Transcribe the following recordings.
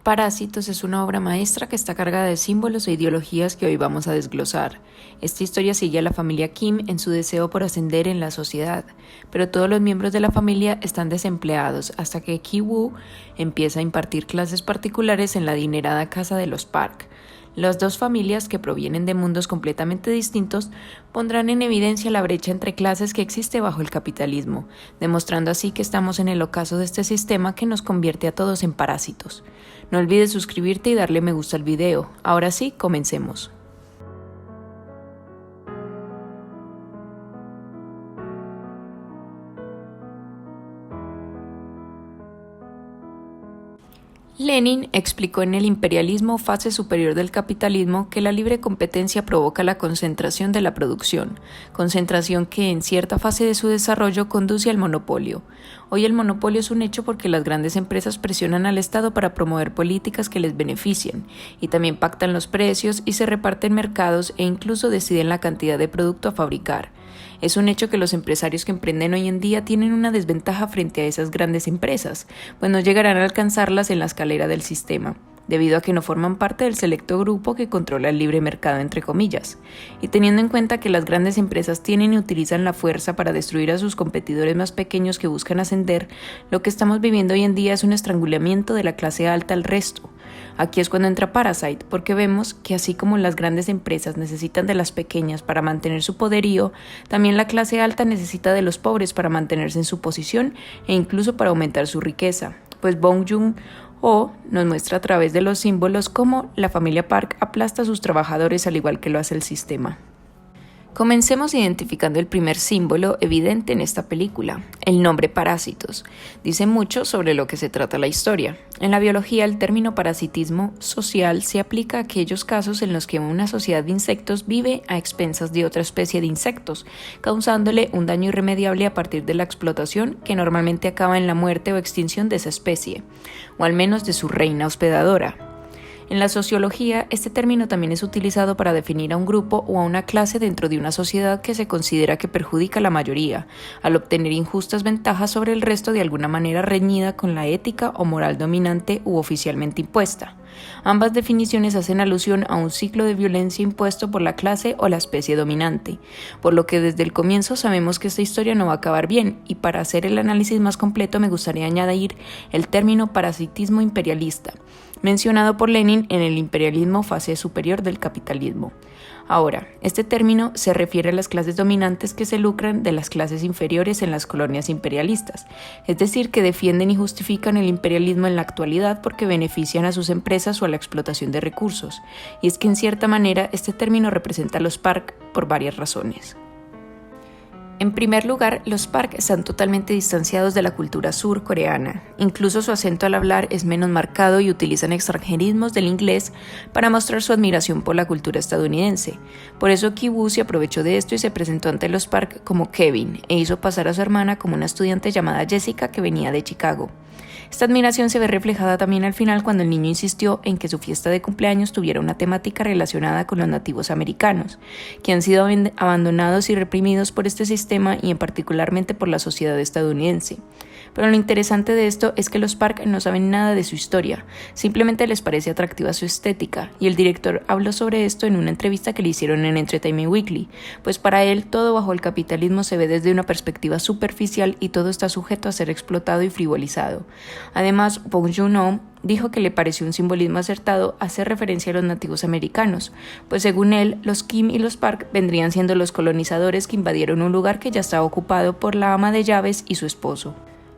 Parásitos es una obra maestra que está cargada de símbolos e ideologías que hoy vamos a desglosar. Esta historia sigue a la familia Kim en su deseo por ascender en la sociedad, pero todos los miembros de la familia están desempleados hasta que Ki-woo empieza a impartir clases particulares en la adinerada casa de los Park. Las dos familias, que provienen de mundos completamente distintos, pondrán en evidencia la brecha entre clases que existe bajo el capitalismo, demostrando así que estamos en el ocaso de este sistema que nos convierte a todos en parásitos. No olvides suscribirte y darle me gusta al video. Ahora sí, comencemos. Lenin explicó en El imperialismo, fase superior del capitalismo, que la libre competencia provoca la concentración de la producción, concentración que en cierta fase de su desarrollo conduce al monopolio. Hoy el monopolio es un hecho porque las grandes empresas presionan al Estado para promover políticas que les beneficien, y también pactan los precios y se reparten mercados e incluso deciden la cantidad de producto a fabricar. Es un hecho que los empresarios que emprenden hoy en día tienen una desventaja frente a esas grandes empresas, pues no llegarán a alcanzarlas en la escalera del sistema, debido a que no forman parte del selecto grupo que controla el libre mercado entre comillas. Y teniendo en cuenta que las grandes empresas tienen y utilizan la fuerza para destruir a sus competidores más pequeños que buscan ascender, lo que estamos viviendo hoy en día es un estrangulamiento de la clase alta al resto. Aquí es cuando entra Parasite, porque vemos que así como las grandes empresas necesitan de las pequeñas para mantener su poderío, también la clase alta necesita de los pobres para mantenerse en su posición e incluso para aumentar su riqueza, pues Bong Joon-ho nos muestra a través de los símbolos cómo la familia Park aplasta a sus trabajadores al igual que lo hace el sistema. Comencemos identificando el primer símbolo evidente en esta película, el nombre parásitos. Dice mucho sobre lo que se trata la historia. En la biología, el término parasitismo social se aplica a aquellos casos en los que una sociedad de insectos vive a expensas de otra especie de insectos, causándole un daño irremediable a partir de la explotación que normalmente acaba en la muerte o extinción de esa especie, o al menos de su reina hospedadora. En la sociología, este término también es utilizado para definir a un grupo o a una clase dentro de una sociedad que se considera que perjudica a la mayoría, al obtener injustas ventajas sobre el resto de alguna manera reñida con la ética o moral dominante u oficialmente impuesta. Ambas definiciones hacen alusión a un ciclo de violencia impuesto por la clase o la especie dominante, por lo que desde el comienzo sabemos que esta historia no va a acabar bien, y para hacer el análisis más completo me gustaría añadir el término parasitismo imperialista, mencionado por Lenin en El imperialismo, fase superior del capitalismo. Ahora, este término se refiere a las clases dominantes que se lucran de las clases inferiores en las colonias imperialistas, es decir, que defienden y justifican el imperialismo en la actualidad porque benefician a sus empresas o a la explotación de recursos, y es que en cierta manera este término representa a los Park por varias razones. En primer lugar, los Park están totalmente distanciados de la cultura surcoreana. Incluso su acento al hablar es menos marcado y utilizan extranjerismos del inglés para mostrar su admiración por la cultura estadounidense. Por eso Ki-woo se aprovechó de esto y se presentó ante los Park como Kevin e hizo pasar a su hermana como una estudiante llamada Jessica que venía de Chicago. Esta admiración se ve reflejada también al final cuando el niño insistió en que su fiesta de cumpleaños tuviera una temática relacionada con los nativos americanos, que han sido abandonados y reprimidos por este sistema y en particularmente por la sociedad estadounidense. Pero lo interesante de esto es que los Park no saben nada de su historia, simplemente les parece atractiva su estética, y el director habló sobre esto en una entrevista que le hicieron en Entertainment Weekly, pues para él todo bajo el capitalismo se ve desde una perspectiva superficial y todo está sujeto a ser explotado y frivolizado. Además, Bong Joon-ho dijo que le pareció un simbolismo acertado hacer referencia a los nativos americanos, pues según él, los Kim y los Park vendrían siendo los colonizadores que invadieron un lugar que ya estaba ocupado por la ama de llaves y su esposo.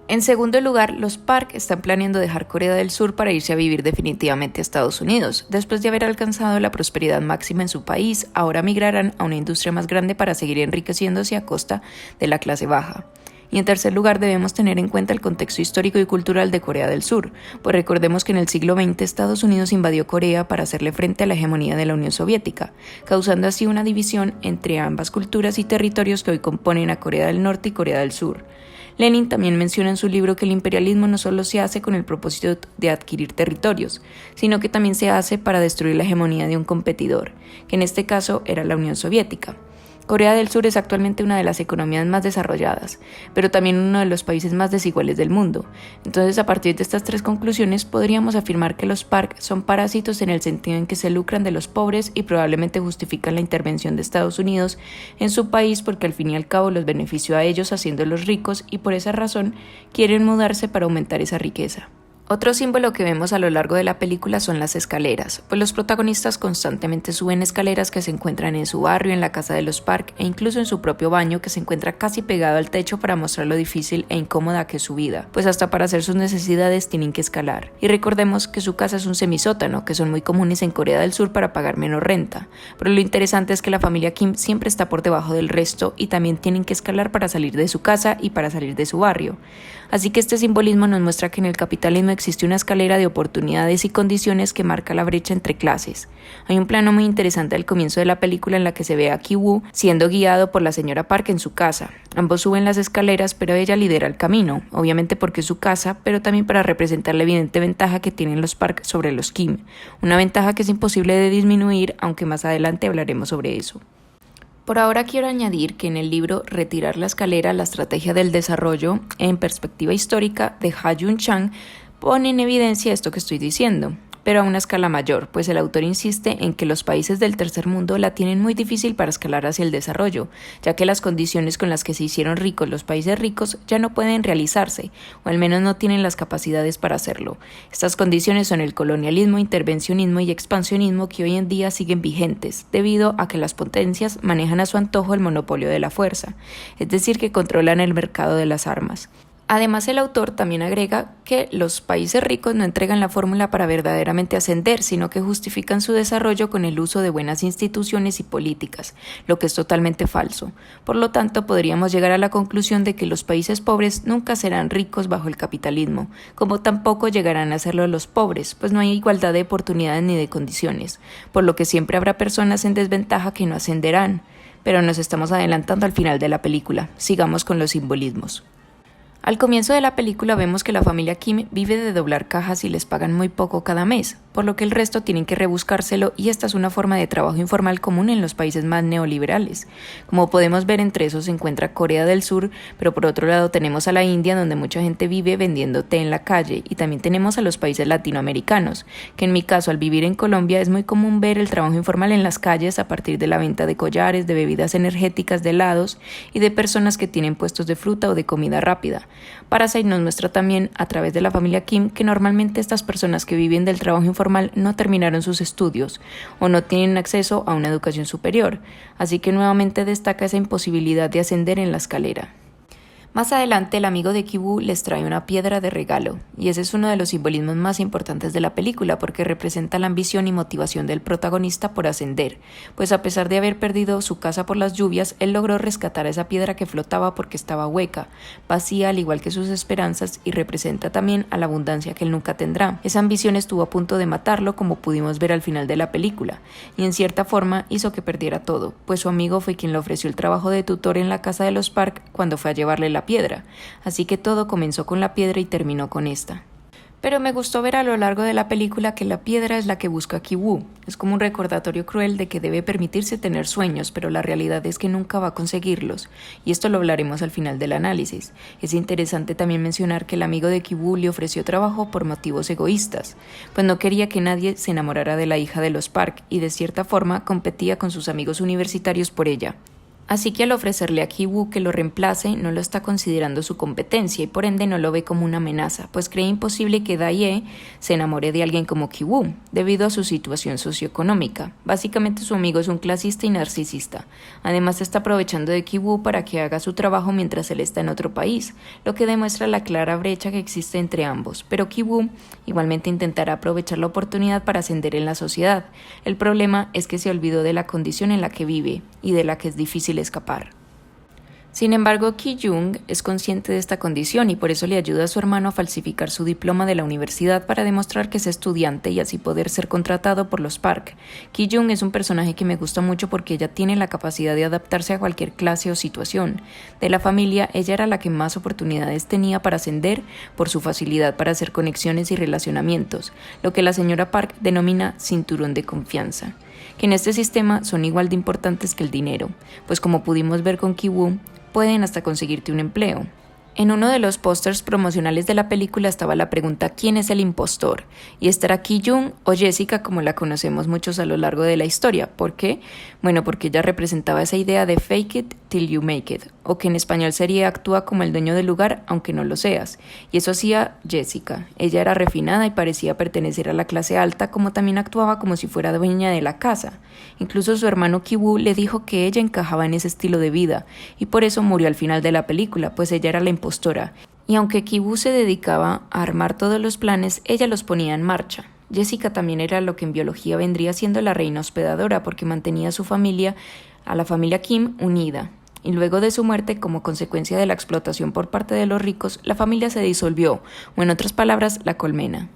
En segundo lugar, los Park están planeando dejar Corea del Sur para irse a vivir definitivamente a Estados Unidos. Después de haber alcanzado la prosperidad máxima en su país, ahora migrarán a una industria más grande para seguir enriqueciéndose a costa de la clase baja. Y en tercer lugar, debemos tener en cuenta el contexto histórico y cultural de Corea del Sur, pues recordemos que en el siglo XX Estados Unidos invadió Corea para hacerle frente a la hegemonía de la Unión Soviética, causando así una división entre ambas culturas y territorios que hoy componen a Corea del Norte y Corea del Sur. Lenin también menciona en su libro que el imperialismo no solo se hace con el propósito de adquirir territorios, sino que también se hace para destruir la hegemonía de un competidor, que en este caso era la Unión Soviética. Corea del Sur es actualmente una de las economías más desarrolladas, pero también uno de los países más desiguales del mundo. Entonces, a partir de estas tres conclusiones, podríamos afirmar que los PARC son parásitos en el sentido en que se lucran de los pobres y probablemente justifican la intervención de Estados Unidos en su país porque al fin y al cabo los benefició a ellos haciéndolos ricos y por esa razón quieren mudarse para aumentar esa riqueza. Otro símbolo que vemos a lo largo de la película son las escaleras, pues los protagonistas constantemente suben escaleras que se encuentran en su barrio, en la casa de los Park e incluso en su propio baño que se encuentra casi pegado al techo para mostrar lo difícil e incómoda que es su vida, pues hasta para hacer sus necesidades tienen que escalar. Y recordemos que su casa es un semisótano, que son muy comunes en Corea del Sur para pagar menos renta, pero lo interesante es que la familia Kim siempre está por debajo del resto y también tienen que escalar para salir de su casa y para salir de su barrio. Así que este simbolismo nos muestra que en el capitalismo existe una escalera de oportunidades y condiciones que marca la brecha entre clases. Hay un plano muy interesante al comienzo de la película en la que se ve a Ki-woo siendo guiado por la señora Park en su casa. Ambos suben las escaleras, pero ella lidera el camino, obviamente porque es su casa, pero también para representar la evidente ventaja que tienen los Park sobre los Kim, una ventaja que es imposible de disminuir, aunque más adelante hablaremos sobre eso. Por ahora quiero añadir que en el libro Retirar la escalera, la estrategia del desarrollo en perspectiva histórica de Ha-Joon Chang pone en evidencia esto que estoy diciendo, pero a una escala mayor, pues el autor insiste en que los países del tercer mundo la tienen muy difícil para escalar hacia el desarrollo, ya que las condiciones con las que se hicieron ricos los países ricos ya no pueden realizarse, o al menos no tienen las capacidades para hacerlo. Estas condiciones son el colonialismo, intervencionismo y expansionismo que hoy en día siguen vigentes, debido a que las potencias manejan a su antojo el monopolio de la fuerza, es decir, que controlan el mercado de las armas. Además, el autor también agrega que los países ricos no entregan la fórmula para verdaderamente ascender, sino que justifican su desarrollo con el uso de buenas instituciones y políticas, lo que es totalmente falso. Por lo tanto, podríamos llegar a la conclusión de que los países pobres nunca serán ricos bajo el capitalismo, como tampoco llegarán a serlo los pobres, pues no hay igualdad de oportunidades ni de condiciones, por lo que siempre habrá personas en desventaja que no ascenderán. Pero nos estamos adelantando al final de la película. Sigamos con los simbolismos. Al comienzo de la película vemos que la familia Kim vive de doblar cajas y les pagan muy poco cada mes, por lo que el resto tienen que rebuscárselo y esta es una forma de trabajo informal común en los países más neoliberales. Como podemos ver, entre esos se encuentra Corea del Sur, pero por otro lado tenemos a la India, donde mucha gente vive vendiendo té en la calle, y también tenemos a los países latinoamericanos, que en mi caso al vivir en Colombia es muy común ver el trabajo informal en las calles a partir de la venta de collares, de bebidas energéticas, de helados y de personas que tienen puestos de fruta o de comida rápida. Parasite nos muestra también, a través de la familia Kim, que normalmente estas personas que viven del trabajo informal no terminaron sus estudios o no tienen acceso a una educación superior, así que nuevamente destaca esa imposibilidad de ascender en la escalera. Más adelante, el amigo de Ki-woo les trae una piedra de regalo, y ese es uno de los simbolismos más importantes de la película porque representa la ambición y motivación del protagonista por ascender, pues a pesar de haber perdido su casa por las lluvias, él logró rescatar esa piedra que flotaba porque estaba hueca, vacía al igual que sus esperanzas, y representa también a la abundancia que él nunca tendrá. Esa ambición estuvo a punto de matarlo, como pudimos ver al final de la película, y en cierta forma hizo que perdiera todo, pues su amigo fue quien le ofreció el trabajo de tutor en la casa de los Park cuando fue a llevarle la piedra, así que todo comenzó con la piedra y terminó con esta. Pero me gustó ver a lo largo de la película que la piedra es la que busca a Ki-woo. Es como un recordatorio cruel de que debe permitirse tener sueños, pero la realidad es que nunca va a conseguirlos, y esto lo hablaremos al final del análisis. Es interesante también mencionar que el amigo de Ki-woo le ofreció trabajo por motivos egoístas, pues no quería que nadie se enamorara de la hija de los Park y de cierta forma competía con sus amigos universitarios por ella. Así que al ofrecerle a Ki-woo que lo reemplace, no lo está considerando su competencia y por ende no lo ve como una amenaza, pues cree imposible que Da-hye se enamore de alguien como Ki-woo, debido a su situación socioeconómica. Básicamente su amigo es un clasista y narcisista. Además está aprovechando de Ki-woo para que haga su trabajo mientras él está en otro país, lo que demuestra la clara brecha que existe entre ambos. Pero Ki-woo igualmente intentará aprovechar la oportunidad para ascender en la sociedad. El problema es que se olvidó de la condición en la que vive y de la que es difícil escapar. Sin embargo, Ki-jung es consciente de esta condición y por eso le ayuda a su hermano a falsificar su diploma de la universidad para demostrar que es estudiante y así poder ser contratado por los Park. Ki-jung es un personaje que me gusta mucho porque ella tiene la capacidad de adaptarse a cualquier clase o situación. De la familia, ella era la que más oportunidades tenía para ascender por su facilidad para hacer conexiones y relacionamientos, lo que la señora Park denomina cinturón de confianza. que en este sistema son igual de importantes que el dinero, pues como pudimos ver con Ki-woo, pueden hasta conseguirte un empleo. En uno de los pósters promocionales de la película estaba la pregunta ¿quién es el impostor? Y estará Ki-jung o Jessica como la conocemos muchos a lo largo de la historia. ¿Por qué? Bueno, porque ella representaba esa idea de fake it till you make it, o que en español sería actúa como el dueño del lugar aunque no lo seas. Y eso hacía Jessica. Ella era refinada y parecía pertenecer a la clase alta, como también actuaba como si fuera dueña de la casa. Incluso su hermano Ki-woo le dijo que ella encajaba en ese estilo de vida, y por eso murió al final de la película, pues ella era la impostora. Y aunque Ki-woo se dedicaba a armar todos los planes, ella los ponía en marcha. Jessica también era lo que en biología vendría siendo la reina hospedadora, porque mantenía a la familia Kim, unida. Y luego de su muerte, como consecuencia de la explotación por parte de los ricos, la familia se disolvió, o en otras palabras, la colmena.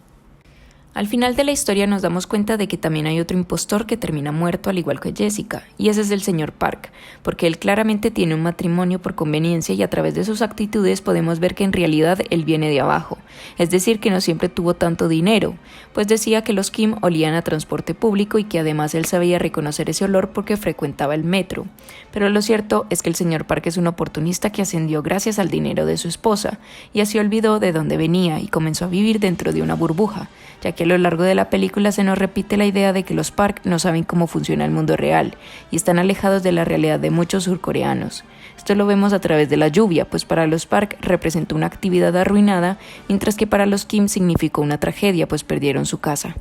Al final de la historia nos damos cuenta de que también hay otro impostor que termina muerto al igual que Jessica, y ese es el señor Park, porque él claramente tiene un matrimonio por conveniencia y a través de sus actitudes podemos ver que en realidad él viene de abajo, es decir que no siempre tuvo tanto dinero, pues decía que los Kim olían a transporte público y que además él sabía reconocer ese olor porque frecuentaba el metro. Pero lo cierto es que el señor Park es un oportunista que ascendió gracias al dinero de su esposa, y así olvidó de dónde venía y comenzó a vivir dentro de una burbuja, ya que a lo largo de la película se nos repite la idea de que los Park no saben cómo funciona el mundo real y están alejados de la realidad de muchos surcoreanos. Esto lo vemos a través de la lluvia, pues para los Park representó una actividad arruinada, mientras que para los Kim significó una tragedia, pues perdieron su casa.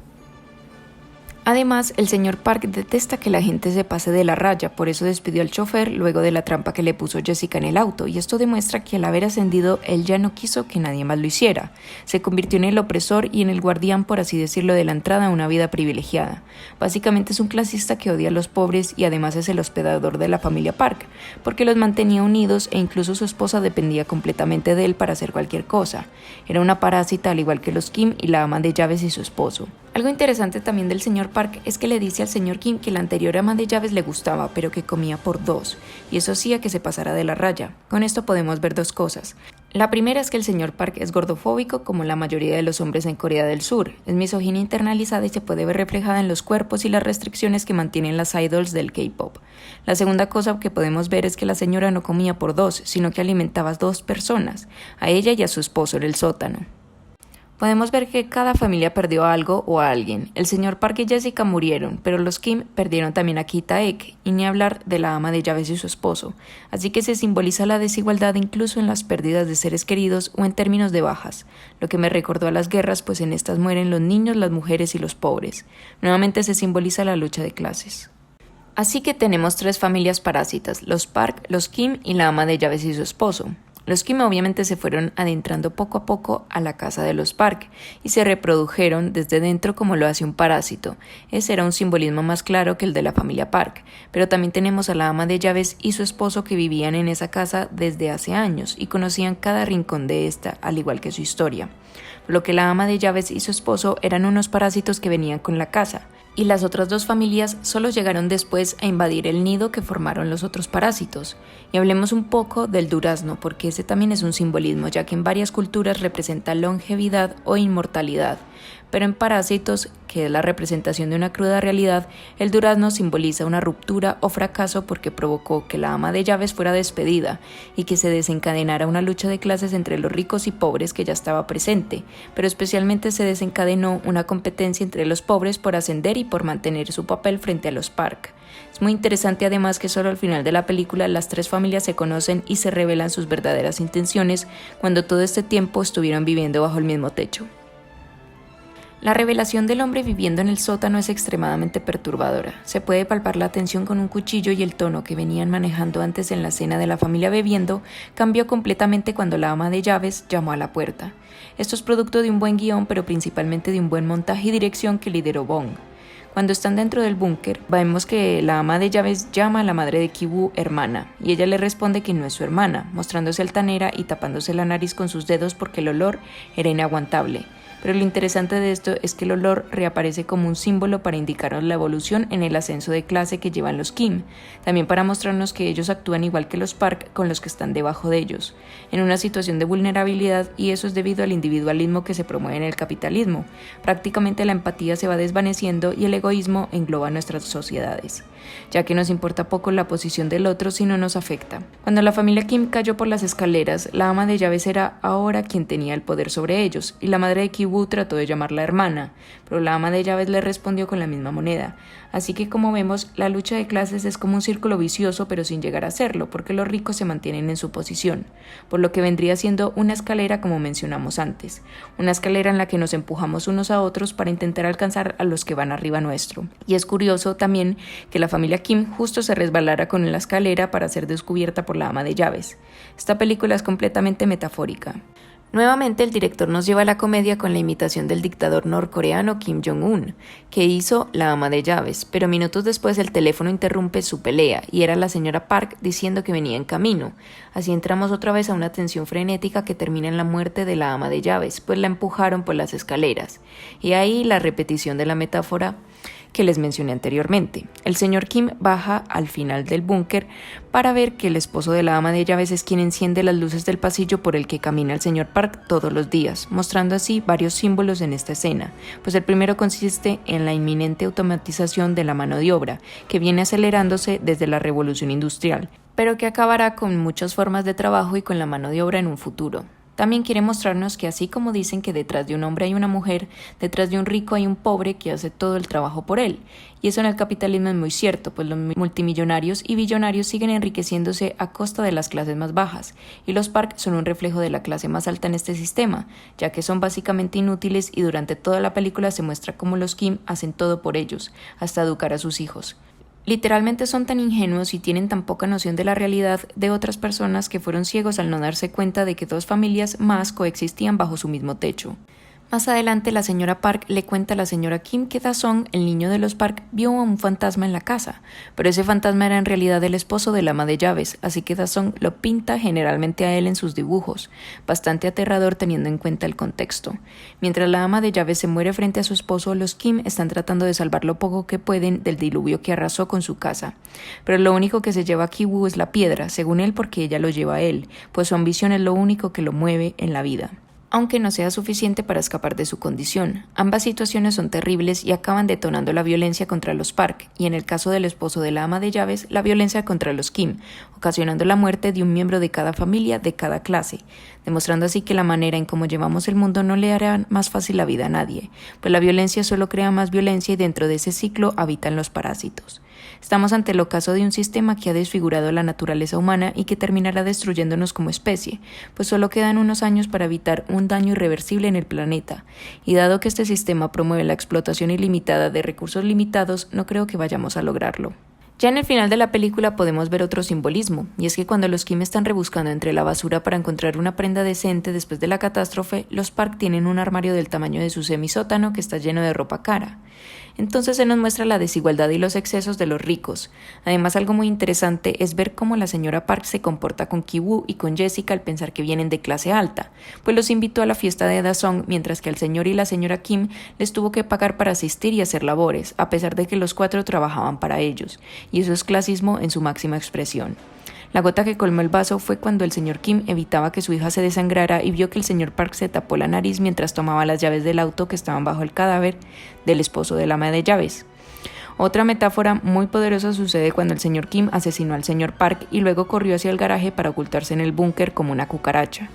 Además, el señor Park detesta que la gente se pase de la raya, por eso despidió al chofer luego de la trampa que le puso Jessica en el auto, y esto demuestra que al haber ascendido, él ya no quiso que nadie más lo hiciera. Se convirtió en el opresor y en el guardián, por así decirlo, de la entrada a una vida privilegiada. Básicamente es un clasista que odia a los pobres y además es el hospedador de la familia Park, porque los mantenía unidos e incluso su esposa dependía completamente de él para hacer cualquier cosa. Era una parásita al igual que los Kim y la ama de llaves y su esposo. Algo interesante también del señor Park es que le dice al señor Kim que la anterior ama de llaves le gustaba, pero que comía por dos, y eso hacía que se pasara de la raya. Con esto podemos ver dos cosas. La primera es que el señor Park es gordofóbico como la mayoría de los hombres en Corea del Sur. Es misoginia internalizada y se puede ver reflejada en los cuerpos y las restricciones que mantienen las idols del K-pop. La segunda cosa que podemos ver es que la señora no comía por dos, sino que alimentaba a dos personas, a ella y a su esposo en el sótano. Podemos ver que cada familia perdió a algo o a alguien. El señor Park y Jessica murieron, pero los Kim perdieron también a Ki-taek, y ni hablar de la ama de llaves y su esposo. Así que se simboliza la desigualdad incluso en las pérdidas de seres queridos o en términos de bajas, lo que me recordó a las guerras, pues en estas mueren los niños, las mujeres y los pobres. Nuevamente se simboliza la lucha de clases. Así que tenemos tres familias parásitas, los Park, los Kim y la ama de llaves y su esposo. Los Kim obviamente se fueron adentrando poco a poco a la casa de los Park y se reprodujeron desde dentro como lo hace un parásito. Ese era un simbolismo más claro que el de la familia Park, pero también tenemos a la ama de llaves y su esposo que vivían en esa casa desde hace años y conocían cada rincón de esta, al igual que su historia. Por lo que la ama de llaves y su esposo eran unos parásitos que venían con la casa, y las otras dos familias solo llegaron después a invadir el nido que formaron los otros parásitos. Y hablemos un poco del durazno, porque ese también es un simbolismo, ya que en varias culturas representa longevidad o inmortalidad. Pero en Parásitos, que es la representación de una cruda realidad, el durazno simboliza una ruptura o fracaso porque provocó que la ama de llaves fuera despedida y que se desencadenara una lucha de clases entre los ricos y pobres que ya estaba presente, pero especialmente se desencadenó una competencia entre los pobres por ascender y por mantener su papel frente a los Park. Es muy interesante además que solo al final de la película las tres familias se conocen y se revelan sus verdaderas intenciones cuando todo este tiempo estuvieron viviendo bajo el mismo techo. La revelación del hombre viviendo en el sótano es extremadamente perturbadora. Se puede palpar la tensión con un cuchillo y el tono que venían manejando antes en la cena de la familia bebiendo cambió completamente cuando la ama de llaves llamó a la puerta. Esto es producto de un buen guión, pero principalmente de un buen montaje y dirección que lideró Bong. Cuando están dentro del búnker, vemos que la ama de llaves llama a la madre de Ki-woo hermana, y ella le responde que no es su hermana, mostrándose altanera y tapándose la nariz con sus dedos porque el olor era inaguantable. pero lo interesante de esto es que el olor reaparece como un símbolo para indicarnos la evolución en el ascenso de clase que llevan los Kim, también para mostrarnos que ellos actúan igual que los Park con los que están debajo de ellos, en una situación de vulnerabilidad, y eso es debido al individualismo que se promueve en el capitalismo. Prácticamente la empatía se va desvaneciendo y el egoísmo engloba nuestras sociedades, ya que nos importa poco la posición del otro si no nos afecta. Cuando la familia Kim cayó por las escaleras, la ama de llaves era ahora quien tenía el poder sobre ellos, y la madre de Ki-woo trató de llamarla hermana, pero la ama de llaves le respondió con la misma moneda. Así que, como vemos, la lucha de clases es como un círculo vicioso, pero sin llegar a serlo, porque los ricos se mantienen en su posición, por lo que vendría siendo una escalera como mencionamos antes, una escalera en la que nos empujamos unos a otros para intentar alcanzar a los que van arriba nuestro. Y es curioso también que la familia Kim justo se resbalara con la escalera para ser descubierta por la ama de llaves. Esta película es completamente metafórica. Nuevamente el director nos lleva a la comedia con la imitación del dictador norcoreano Kim Jong-un, que hizo la ama de llaves, pero minutos después el teléfono interrumpe su pelea y era la señora Park diciendo que venía en camino. Así entramos otra vez a una tensión frenética que termina en la muerte de la ama de llaves, pues la empujaron por las escaleras. Y ahí la repetición de la metáfora que les mencioné anteriormente. El señor Kim baja al final del búnker para ver que el esposo de la ama de llaves es quien enciende las luces del pasillo por el que camina el señor Park todos los días, mostrando así varios símbolos en esta escena, pues el primero consiste en la inminente automatización de la mano de obra, que viene acelerándose desde la revolución industrial, pero que acabará con muchas formas de trabajo y con la mano de obra en un futuro. También quiere mostrarnos que así como dicen que detrás de un hombre hay una mujer, detrás de un rico hay un pobre que hace todo el trabajo por él. Y eso en el capitalismo es muy cierto, pues los multimillonarios y billonarios siguen enriqueciéndose a costa de las clases más bajas, y los Park son un reflejo de la clase más alta en este sistema, ya que son básicamente inútiles y durante toda la película se muestra cómo los Kim hacen todo por ellos, hasta educar a sus hijos. Literalmente son tan ingenuos y tienen tan poca noción de la realidad de otras personas que fueron ciegos al no darse cuenta de que dos familias más coexistían bajo su mismo techo. Más adelante la señora Park le cuenta a la señora Kim que Da-sung, el niño de los Park, vio a un fantasma en la casa, pero ese fantasma era en realidad el esposo de la ama de llaves, así que Da-sung lo pinta generalmente a él en sus dibujos, bastante aterrador teniendo en cuenta el contexto. Mientras la ama de llaves se muere frente a su esposo, los Kim están tratando de salvar lo poco que pueden del diluvio que arrasó con su casa, pero lo único que se lleva a Ki-woo es la piedra, según él porque ella lo lleva a él, pues su ambición es lo único que lo mueve en la vida, aunque no sea suficiente para escapar de su condición. Ambas situaciones son terribles y acaban detonando la violencia contra los Park, y en el caso del esposo de la ama de llaves, la violencia contra los Kim, ocasionando la muerte de un miembro de cada familia, de cada clase, demostrando así que la manera en cómo llevamos el mundo no le hará más fácil la vida a nadie, pues la violencia solo crea más violencia y dentro de ese ciclo habitan los parásitos. Estamos ante el ocaso de un sistema que ha desfigurado la naturaleza humana y que terminará destruyéndonos como especie, pues solo quedan unos años para evitar un daño irreversible en el planeta, y dado que este sistema promueve la explotación ilimitada de recursos limitados, no creo que vayamos a lograrlo. Ya en el final de la película podemos ver otro simbolismo, y es que cuando los Kim están rebuscando entre la basura para encontrar una prenda decente después de la catástrofe, los Park tienen un armario del tamaño de su semisótano que está lleno de ropa cara. Entonces se nos muestra la desigualdad y los excesos de los ricos. Además, algo muy interesante es ver cómo la señora Park se comporta con Ki-woo y con Jessica al pensar que vienen de clase alta, pues los invitó a la fiesta de Da-sung, mientras que al señor y la señora Kim les tuvo que pagar para asistir y hacer labores, a pesar de que los cuatro trabajaban para ellos, y eso es clasismo en su máxima expresión. La gota que colmó el vaso fue cuando el señor Kim evitaba que su hija se desangrara y vio que el señor Park se tapó la nariz mientras tomaba las llaves del auto que estaban bajo el cadáver del esposo de la ama de llaves. Otra metáfora muy poderosa sucede cuando el señor Kim asesinó al señor Park y luego corrió hacia el garaje para ocultarse en el búnker como una cucaracha.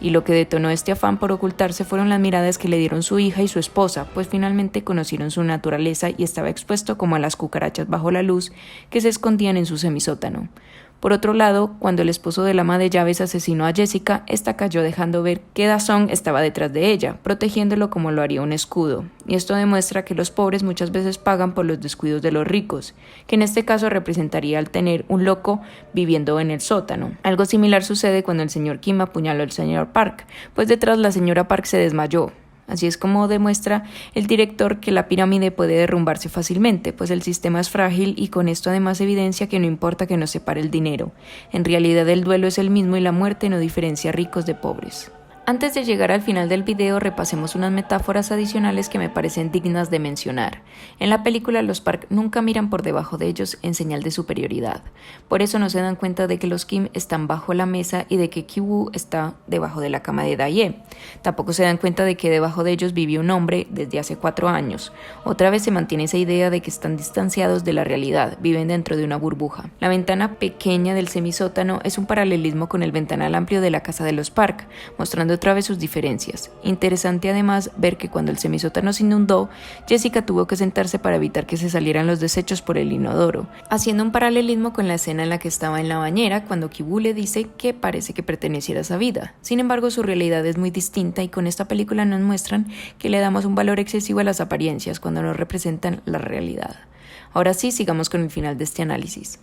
Y lo que detonó este afán por ocultarse fueron las miradas que le dieron su hija y su esposa, pues finalmente conocieron su naturaleza y estaba expuesto como a las cucarachas bajo la luz que se escondían en su semisótano. Por otro lado, cuando el esposo de la ama de llaves asesinó a Jessica, esta cayó dejando ver que Da-sung estaba detrás de ella, protegiéndolo como lo haría un escudo. Y esto demuestra que los pobres muchas veces pagan por los descuidos de los ricos, que en este caso representaría al tener un loco viviendo en el sótano. Algo similar sucede cuando el señor Kim apuñaló al señor Park, pues detrás la señora Park se desmayó. Así es como demuestra el director que la pirámide puede derrumbarse fácilmente, pues el sistema es frágil y con esto además evidencia que no importa que nos separe el dinero. En realidad el duelo es el mismo y la muerte no diferencia ricos de pobres. Antes de llegar al final del video, repasemos unas metáforas adicionales que me parecen dignas de mencionar. En la película, los Park nunca miran por debajo de ellos en señal de superioridad. Por eso no se dan cuenta de que los Kim están bajo la mesa y de que Ki-woo está debajo de la cama de Dae. Tampoco se dan cuenta de que debajo de ellos vive un hombre desde hace 4 años. Otra vez se mantiene esa idea de que están distanciados de la realidad, viven dentro de una burbuja. La ventana pequeña del semisótano es un paralelismo con el ventanal amplio de la casa de los Park, mostrando otra vez sus diferencias. Interesante además ver que cuando el semisótano se inundó, Jessica tuvo que sentarse para evitar que se salieran los desechos por el inodoro, haciendo un paralelismo con la escena en la que estaba en la bañera cuando Ki-woo le dice que parece que perteneciera a esa vida. Sin embargo, su realidad es muy distinta y con esta película nos muestran que le damos un valor excesivo a las apariencias cuando no representan la realidad. Ahora sí, sigamos con el final de este análisis.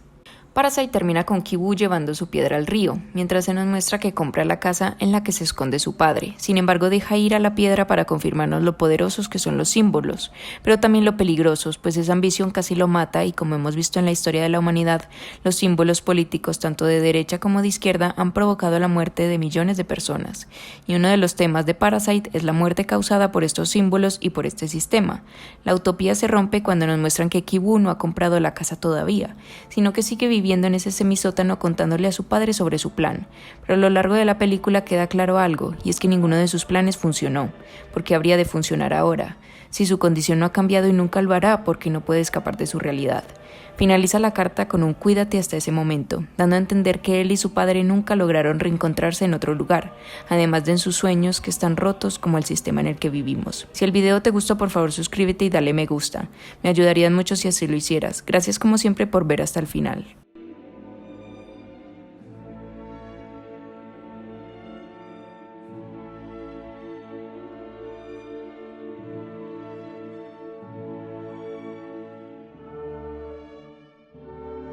Parasite termina con Ki-woo llevando su piedra al río, mientras se nos muestra que compra la casa en la que se esconde su padre. Sin embargo, deja ir a la piedra para confirmarnos lo poderosos que son los símbolos, pero también lo peligrosos, pues esa ambición casi lo mata y como hemos visto en la historia de la humanidad, los símbolos políticos tanto de derecha como de izquierda han provocado la muerte de millones de personas. Y uno de los temas de Parasite es la muerte causada por estos símbolos y por este sistema. La utopía se rompe cuando nos muestran que Ki-woo no ha comprado la casa todavía, sino que sigue viviendo en ese semisótano contándole a su padre sobre su plan, pero a lo largo de la película queda claro algo, y es que ninguno de sus planes funcionó, porque habría de funcionar ahora. Si su condición no ha cambiado y nunca lo hará, porque no puede escapar de su realidad. Finaliza la carta con un cuídate hasta ese momento, dando a entender que él y su padre nunca lograron reencontrarse en otro lugar, además de en sus sueños que están rotos como el sistema en el que vivimos. Si el video te gustó, por favor suscríbete y dale me gusta. Me ayudarías mucho si así lo hicieras. Gracias como siempre por ver hasta el final.